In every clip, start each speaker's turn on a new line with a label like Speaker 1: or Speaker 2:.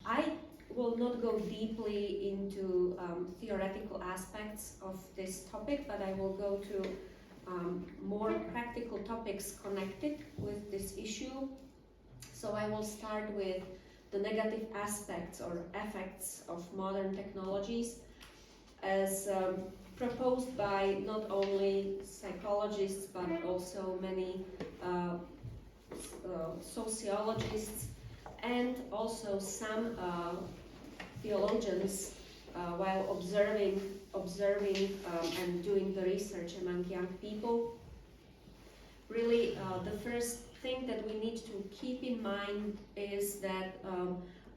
Speaker 1: I will not go deeply into theoretical aspects of this topic, but I will go to more practical topics connected with this issue. So I will start with the negative aspects or effects of modern technologies as proposed by not only psychologists but also many sociologists and also some theologians while observing and doing the research among young people. Really, the first thing that we need to keep in mind is that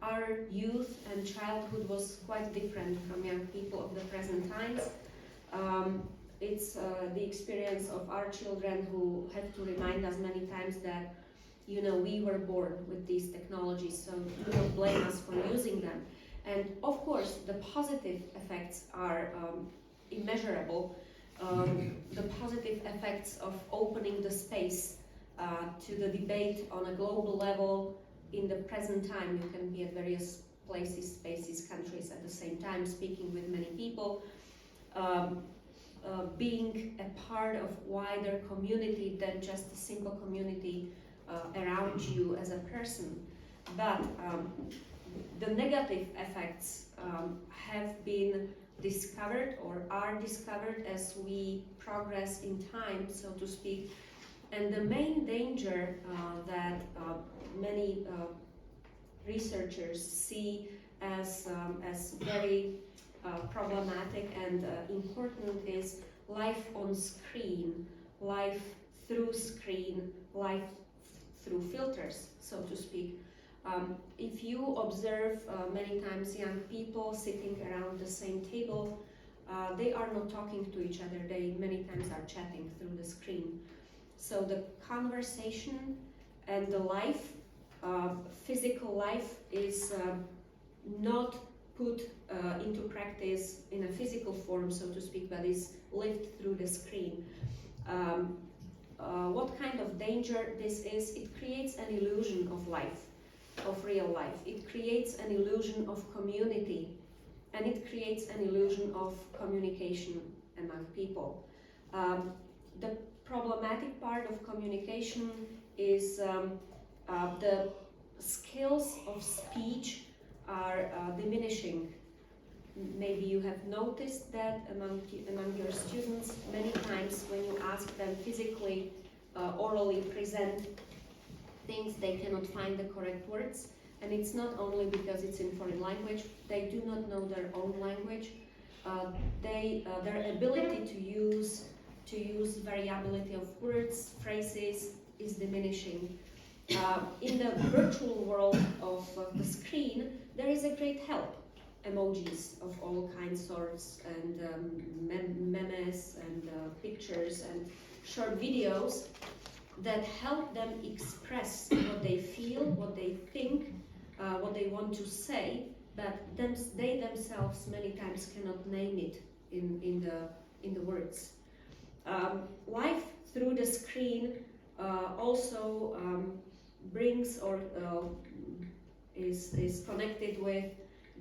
Speaker 1: our youth and childhood was quite different from young people of the present times. It's the experience of our children who have to remind us many times that, you know, we were born with these technologies, so do not blame us for using them. And of course, the positive effects are immeasurable. The positive effects of opening the space to the debate on a global level. In the present time, you can be at various places, spaces, countries at the same time, speaking with many people, being a part of wider community than just a single community around you as a person. But the negative effects have been discovered or are discovered as we progress in time, so to speak. And the main danger that many researchers see as very problematic and important is life on screen, life through screen, life through filters, so to speak. If you observe many times young people sitting around the same table, they are not talking to each other, they many times are chatting through the screen. So the conversation and the life, physical life, is not put into practice in a physical form, so to speak, but is lived through the screen. What kind of danger this is? It creates an illusion of life, of real life. It creates an illusion of community, and it creates an illusion of communication among people. The problematic part of communication is the skills of speech are diminishing. Maybe you have noticed that among your students, many times when you ask them physically, orally present things, they cannot find the correct words. And it's not only because it's in foreign language, they do not know their own language. Their ability to use variability of words, phrases is diminishing. In the virtual world of the screen, there is a great help. Emojis of all kinds, sorts, and memes and pictures and short videos that help them express what they feel, what they think, what they want to say, but they themselves many times cannot name it in the words. Life through the screen also brings or is connected with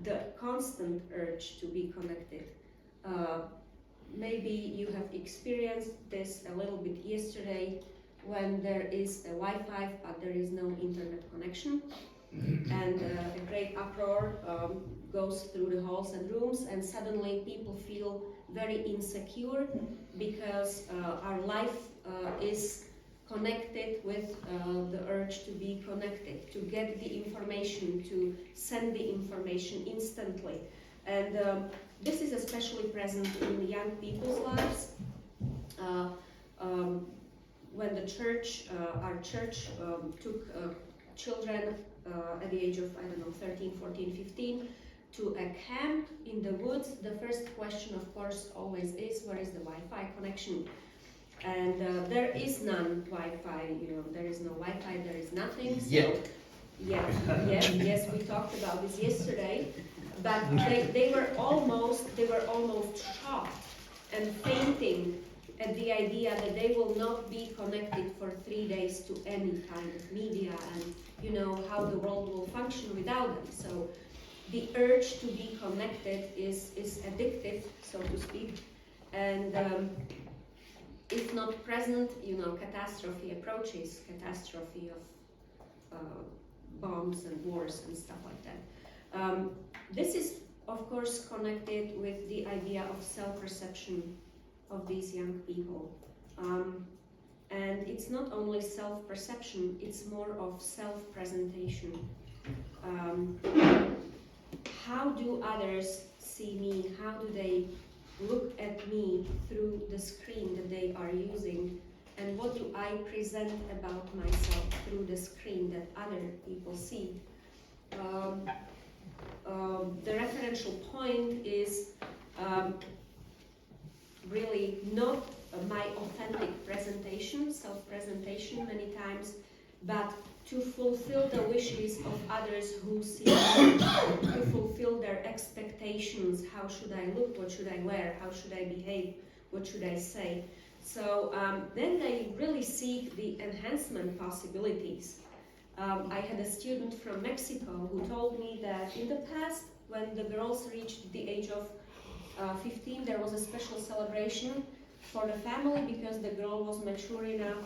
Speaker 1: the constant urge to be connected. Maybe you have experienced this a little bit yesterday when there is a Wi-Fi but there is no internet connection, and a great uproar goes through the halls and rooms, and suddenly people feel very insecure because our life is connected with the urge to be connected, to get the information, to send the information instantly. And this is especially present in young people's lives. When the church, our church took children at the age of, 13, 14, 15, to a camp in the woods, the first question, of course, always is, where is the Wi-Fi connection? And there is none Wi-Fi, there is no Wi-Fi, there is nothing. So, yes, we talked about this yesterday, but they were almost shocked and fainting at the idea that they will not be connected for 3 days to any kind of media, and how the world will function without them. So the urge to be connected is addictive, so to speak, and if not present, catastrophe approaches, catastrophe of bombs and wars and stuff like that. This is, of course, connected with the idea of self-perception of these young people. And it's not only self-perception, it's more of self-presentation. How do others see me? How do they look at me through the screen that they are using? And what do I present about myself through the screen that other people see? The referential point is really not my authentic presentation, self-presentation many times, but to fulfill the wishes of others who see me, to fulfill their expectations. How should I look? What should I wear? How should I behave? What should I say? So then they really seek the enhancement possibilities. I had a student from Mexico who told me that in the past, when the girls reached the age of 15, there was a special celebration for the family because the girl was mature enough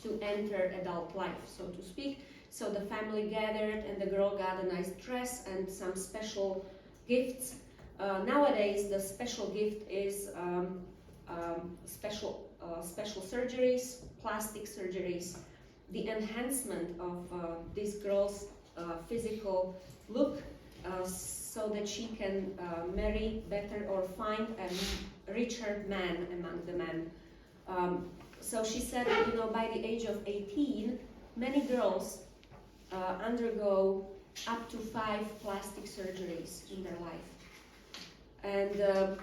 Speaker 1: to enter adult life, so to speak. So the family gathered and the girl got a nice dress and some special gifts. Nowadays, the special gift is special surgeries, plastic surgeries, the enhancement of this girl's physical look so that she can marry better or find a richer man among the men. So she said, by the age of 18, many girls undergo up to 5 plastic surgeries in their life. And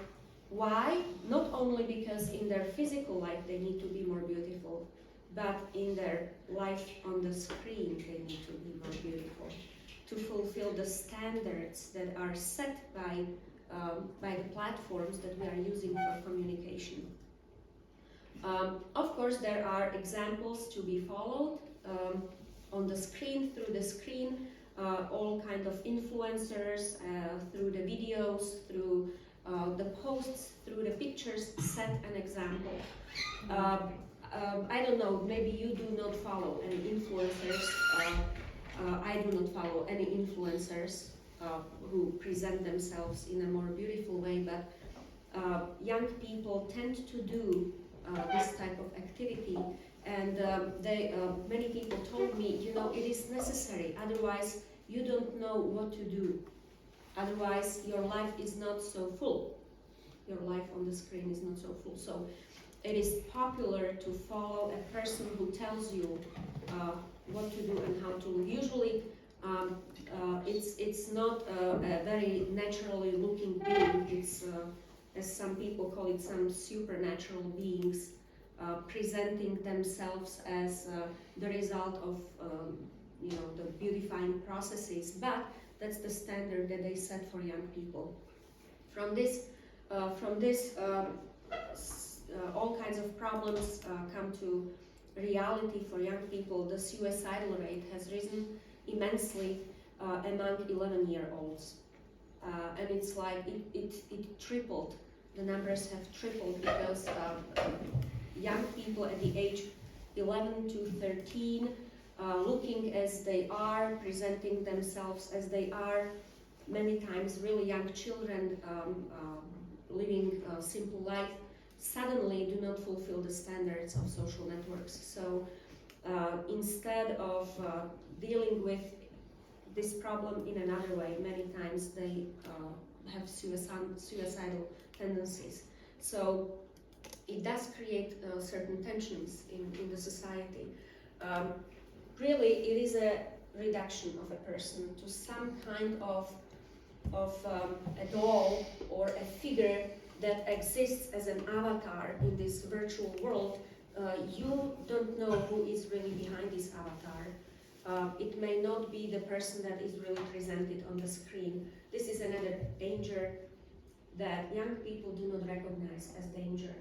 Speaker 1: why? Not only because in their physical life they need to be more beautiful, but in their life on the screen they need to be more beautiful, to fulfill the standards that are set by the platforms that we are using for communication. Of course, there are examples to be followed on the screen, through the screen, all kind of influencers, through the videos, through the posts, through the pictures, set an example. I don't know, maybe you do not follow any influencers. I do not follow any influencers who present themselves in a more beautiful way, but young people tend to do this type of activity, and many people told me, it is necessary, otherwise you don't know what to do. Otherwise your life is not so full. Your life on the screen is not so full. So it is popular to follow a person who tells you what to do and how to live. Usually it's not a very naturally looking being. It's as some people call it, some supernatural beings presenting themselves as the result of the beautifying processes. But that's the standard that they set for young people. From this all kinds of problems come to reality for young people. The suicidal rate has risen immensely among 11-year-olds. And it's like it tripled. The numbers have tripled because young people at the age 11 to 13, looking as they are, presenting themselves as they are, many times really young children living a simple life, suddenly do not fulfill the standards of social networks. So instead of dealing with this problem in another way, many times they have suicidal tendencies. So it does create certain tensions in the society. Really, it is a reduction of a person to some kind of a doll or a figure that exists as an avatar in this virtual world. You don't know who is really behind this avatar. It may not be the person that is really presented on the screen. This is another danger that young people do not recognize as danger.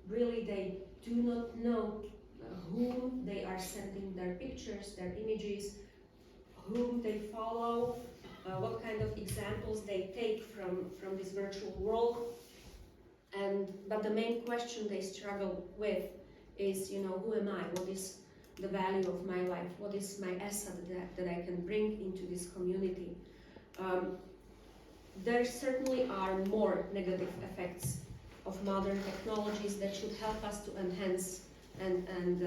Speaker 1: Really, they do not know whom they are sending their pictures, their images, whom they follow, what kind of examples they take from this virtual world. But the main question they struggle with is, who am I? What is the value of my life? What is my asset that I can bring into this community? There certainly are more negative effects of modern technologies that should help us to enhance and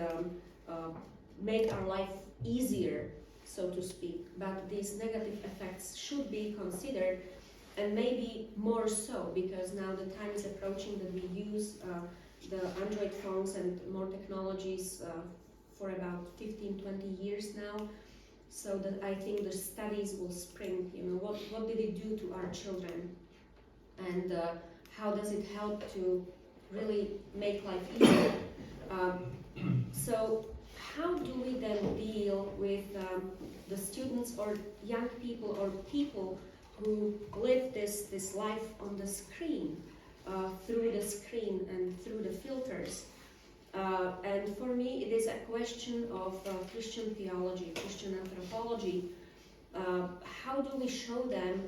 Speaker 1: make our life easier, so to speak. But these negative effects should be considered, and maybe more so, because now the time is approaching that we use the Android phones and more technologies for about 15-20 years now. So that I think the studies will spring, what did it do to our children, and how does it help to really make life easier? So how do we then deal with the students or young people or people who live this life on the screen, through the screen and through the filters? And for me, it is a question of Christian theology, Christian anthropology. How do we show them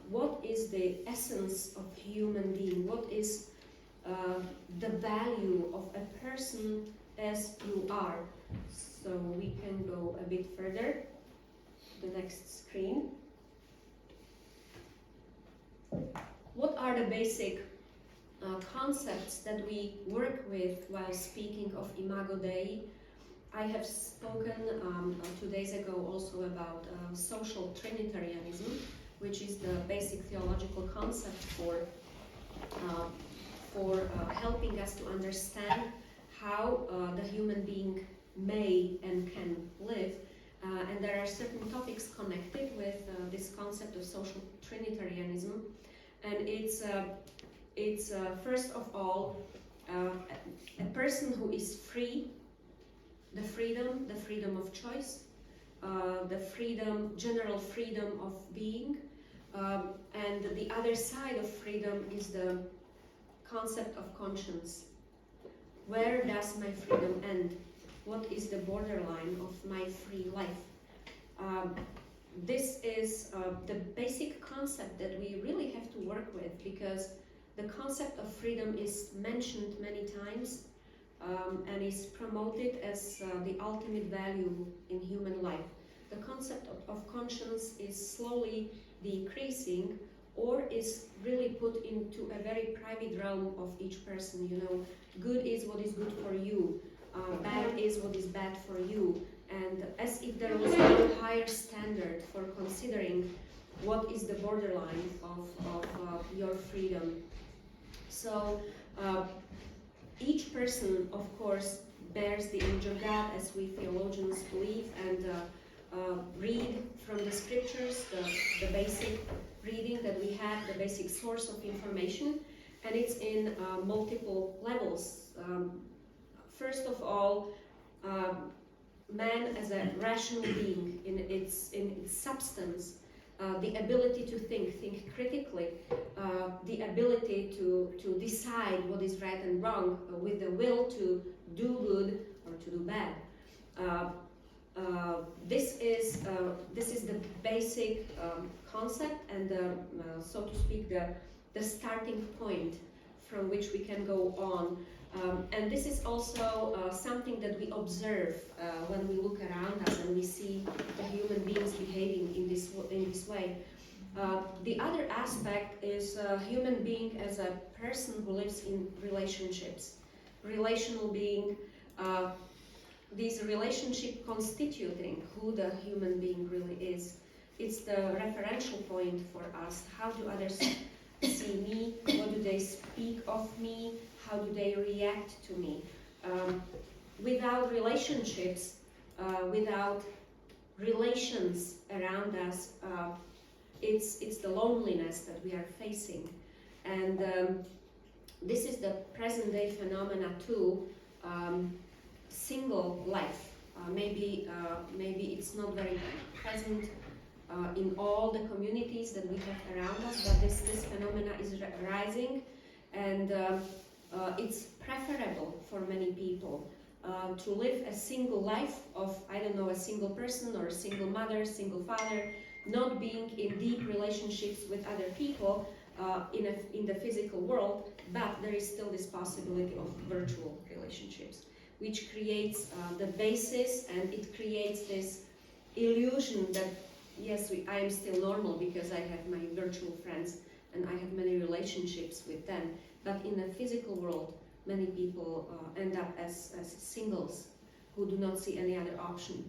Speaker 1: what is the essence of human being? What is the value of a person as you are? So we can go a bit further. The next screen. What are the basic concepts that we work with while speaking of Imago Dei? I have spoken 2 days ago also about social Trinitarianism, which is the basic theological concept for helping us to understand how the human being may and can live. And there are certain topics connected with this concept of social Trinitarianism. And it's first of all a person who is free, the freedom of choice, the general freedom of being, and the other side of freedom is the concept of conscience. Where does my freedom end? What is the borderline of my free life? This is the basic concept that we really have to work with, because the concept of freedom is mentioned many times and is promoted as the ultimate value in human life. The concept of conscience is slowly decreasing, or is really put into a very private realm of each person. Good is what is good for you, bad is what is bad for you, and as if there was no higher standard for considering what is the borderline of your freedom. So each person, of course, bears the image of God, as we theologians believe, and read from the scriptures, the basic reading that we have, the basic source of information, and it's in multiple levels. First of all, man as a rational being in its substance, the ability to think critically, the ability to decide what is right and wrong, with the will to do good or to do bad. This is the basic concept and so to speak the starting point from which we can go on. And this is also something that we observe when we look around us and we see the human beings behaving in this way. The other aspect is human being as a person who lives in relationships. Relational being, this relationship constituting who the human being really is. It's the referential point for us. How do others see me? What do they speak of me? How do they react to me? Without relationships, without relations around us, it's the loneliness that we are facing. And this is the present day phenomena too. Single life. Maybe it's not very present in all the communities that we have around us, but this phenomena is rising, and it's preferable for many people. to live a single life of, I don't know, a single person or a single mother, single father, not being in deep relationships with other people in the physical world, but there is still this possibility of virtual relationships, which creates the basis, and it creates this illusion that yes, I am still normal because I have my virtual friends and I have many relationships with them, but in the physical world many people end up as singles who do not see any other option.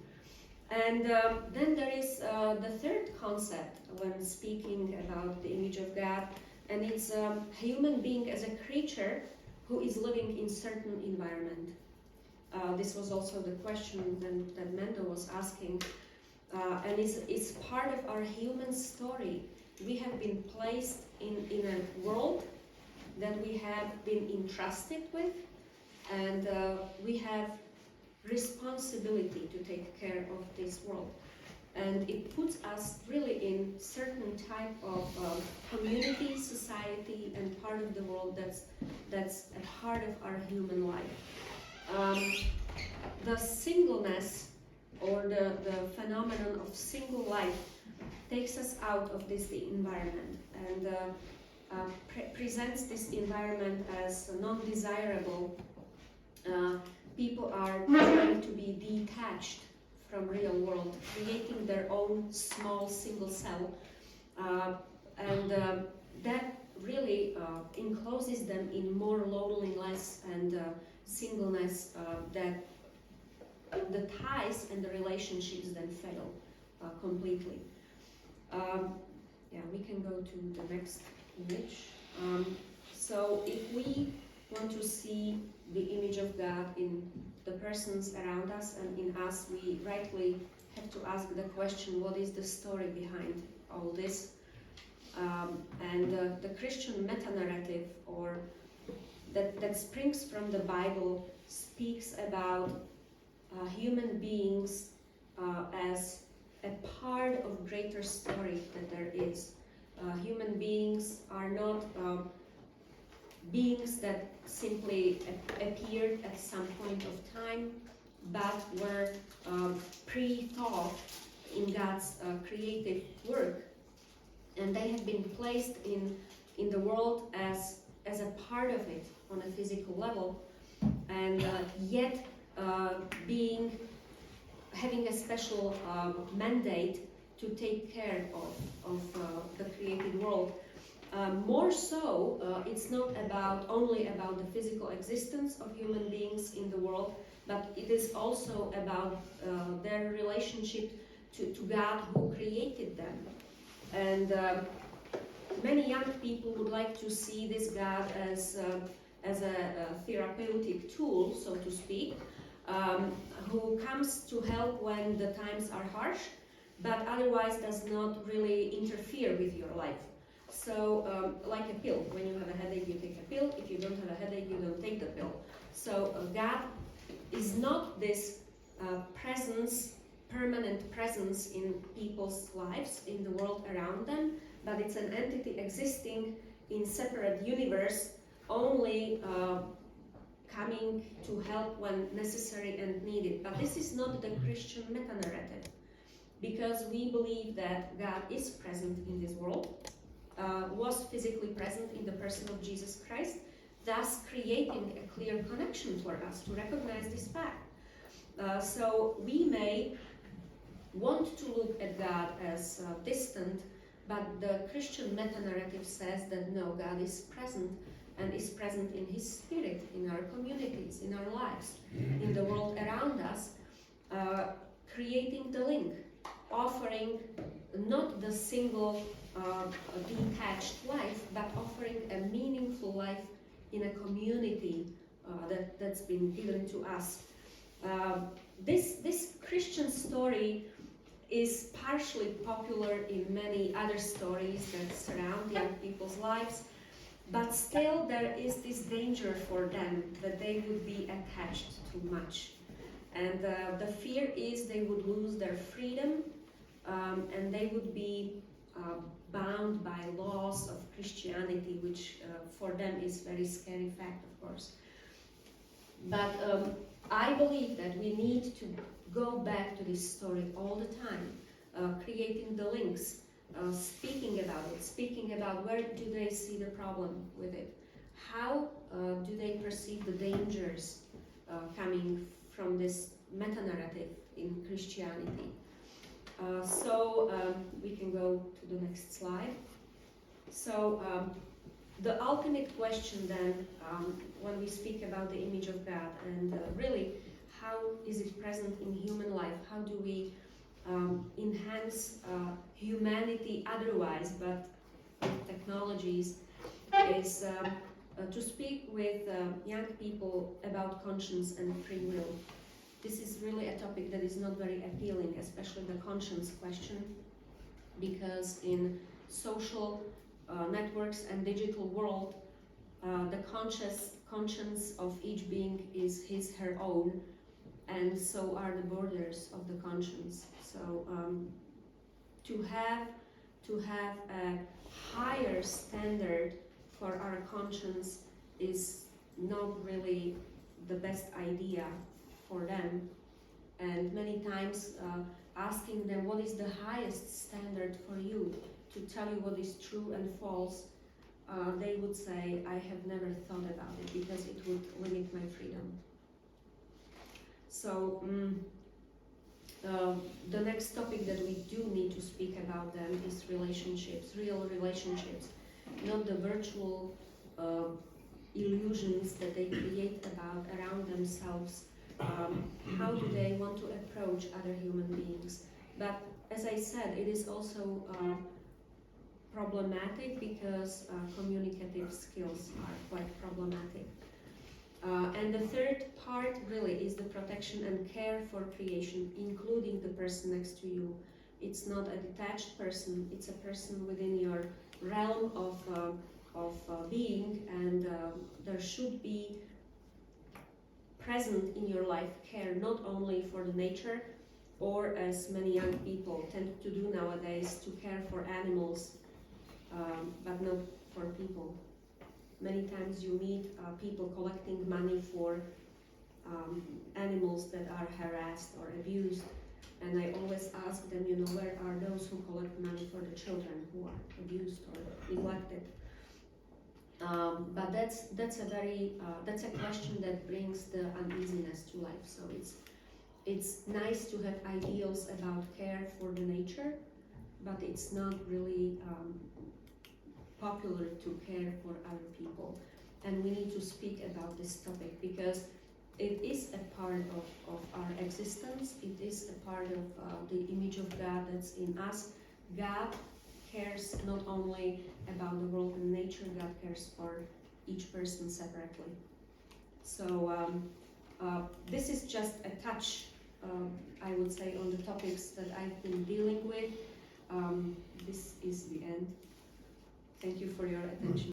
Speaker 1: And then there is the third concept when speaking about the image of God, and it's a human being as a creature who is living in certain environment. This was also the question that Mendo was asking, and it's part of our human story. We have been placed in a world that we have been entrusted with, and we have responsibility to take care of this world. And it puts us really in certain type of community, society, and part of the world that's at heart of our human life. The singleness or the phenomenon of single life takes us out of this environment and presents this environment as non-desirable. People are trying to be detached from real world, creating their own small single cell, and that really encloses them in more loneliness and singleness, that the ties and the relationships then fail completely. Yeah, we can go to the next image. So if we want to see the image of God in the persons around us and in us, we rightly have to ask the question, what is the story behind all this? And the Christian meta-narrative, or that springs from the Bible, speaks about human beings as a part of greater story that there is. Human beings are not beings that simply appeared at some point of time, but were pre-thought in God's creative work, and they have been placed in the world as a part of it on a physical level, and yet having a special mandate to take care of the created world. More so, it's not only about the physical existence of human beings in the world, but it is also about their relationship to God who created them. And many young people would like to see this God as a therapeutic tool, so to speak, who comes to help when the times are harsh, but otherwise does not really interfere with your life. So, like a pill, when you have a headache, you take a pill. If you don't have a headache, you don't take the pill. So, God is not this permanent presence in people's lives, in the world around them, but it's an entity existing in separate universe, only coming to help when necessary and needed. But this is not the Christian meta-narrative, because we believe that God is present in this world, was physically present in the person of Jesus Christ, thus creating a clear connection for us to recognize this fact. So we may want to look at God as distant, but the Christian meta-narrative says that no, God is present, and is present in His Spirit, in our communities, in our lives, in the world around us, creating the link, offering not the single detached life, but offering a meaningful life in a community that's been given to us. This Christian story is partially popular in many other stories that surround young people's lives, but still there is this danger for them that they would be attached too much. And the fear is they would lose their freedom, and they would be bound by laws of Christianity, which for them is very scary fact, of course. But I believe that we need to go back to this story all the time, creating the links, speaking about where do they see the problem with it, how do they perceive the dangers coming from this meta-narrative in Christianity. So we can go to the next slide. So the ultimate question then, when we speak about the image of God and really how is it present in human life, how do we enhance humanity otherwise but with technologies, is to speak with young people about conscience and free will. This is really a topic that is not very appealing, especially the conscience question, because in social networks and digital world, the conscience of each being is his, her own, and so are the borders of the conscience. So to have a higher standard for our conscience is not really the best idea for them, and many times asking them what is the highest standard for you to tell you what is true and false, they would say, I have never thought about it because it would limit my freedom. So the next topic that we do need to speak about then is relationships, real relationships, not the virtual illusions that they create around themselves. How do they want to approach other human beings? But as I said, it is also problematic because communicative skills are quite problematic. And the third part really is the protection and care for creation, including the person next to you. It's not a detached person, it's a person within your realm of being, and there should be present in your life care not only for the nature, or as many young people tend to do nowadays, to care for animals, but not for people. Many times you meet people collecting money for animals that are harassed or abused, and I always ask them, where are those who collect money for the children who are abused or neglected? But that's a question that brings the uneasiness to life. So it's nice to have ideals about care for the nature, but it's not really popular to care for other people. And we need to speak about this topic because it is a part of our existence. It is a part of the image of God that's in us. God cares not only about the world and nature, God cares for each person separately. So this is just a touch, I would say, on the topics that I've been dealing with. This is the end. Thank you for your attention.